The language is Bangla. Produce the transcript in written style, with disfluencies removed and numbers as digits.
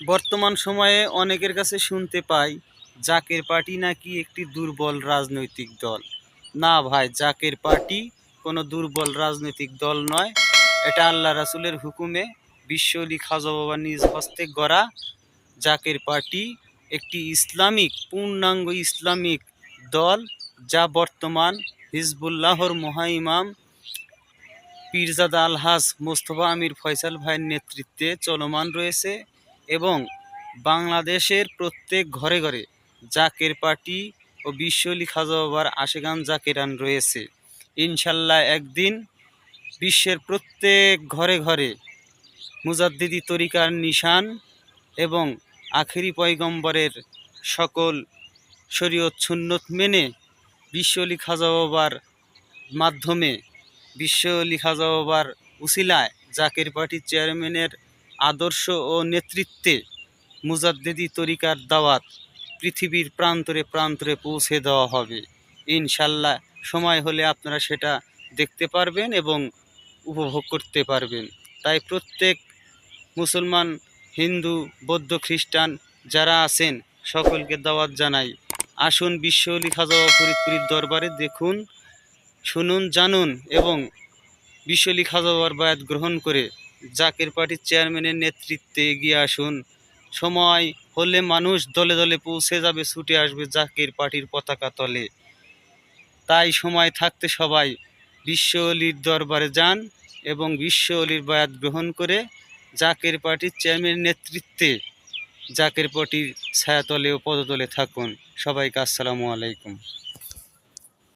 বর্তমান সময়ে অনেকের কাছে শুনতে পাই জাকের পার্টি নাকি একটি দুর্বল রাজনৈতিক দল। না ভাই, জাকের পার্টি কোনো দুর্বল রাজনৈতিক দল নয়। এটা আল্লাহ রাসূলের হুকুমে বিশ্ব অলি খাজা বাবা নিজ হস্তে গড়া জাকের পার্টি একটি ইসলামিক, পূর্ণাঙ্গ ইসলামিক দল, যা বর্তমান হিজবুল্লাহর মহাইমাম পীরজাদা আলহাজ মোস্তফা আমির ফয়সাল ভাইয়ের নেতৃত্বে চলমান রয়েছে এবং বাংলাদেশের প্রত্যেক ঘরে ঘরে জাকের পার্টি ও বিশ্ব অলি খাজা বাবার আশেকান জাকেরান রয়েছে। ইনশাল্লাহ একদিন বিশ্বের প্রত্যেক ঘরে ঘরে মুজাদ্দিদি তরিকার নিশান এবং আখেরি পয়গম্বরের সকল শরীয়ত সুন্নত মেনে বিশ্ব অলি খাজা বাবার মাধ্যমে, বিশ্ব অলি খাজা বাবার উসিলায় জাকের পার্টির চেয়ারম্যানের আদর্শ ও নেতৃত্বে মুজাদ্দিদি তরিকার দাওয়াত পৃথিবীর প্রান্তরে প্রান্তরে পৌঁছে দেওয়া হবে। ইনশাল্লাহ সময় হলে আপনারা সেটা দেখতে পারবেন এবং উপভোগ করতে পারবেন। তাই প্রত্যেক মুসলমান, হিন্দু, বৌদ্ধ, খ্রিস্টান যারা আছেন সকলকে দাওয়াত জানাই, আসুন বিশ্ব অলি খাজা বাবা ফরিদপুরের দরবারে দেখুন, শুনুন, জানুন এবং বিশ্ব অলি খাজা বাবার বায়াত গ্রহণ করে জাকের পার্টির চেয়ারম্যানের নেতৃত্বে এগিয়ে আসুন। সময় হলে মানুষ দলে দলে পৌঁছে যাবে, ছুটে আসবে জাকের পার্টির পতাকা তলে। তাই সময় থাকতে সবাই বিশ্ব অলির দরবারে যান এবং বিশ্ব অলির বায়াত গ্রহণ করে জাকের পার্টির চেয়ারম্যানের নেতৃত্বে জাকের পার্টির ছায়াতলে ও পদতলে থাকুন। সবাইকে আসসালামু আলাইকুম।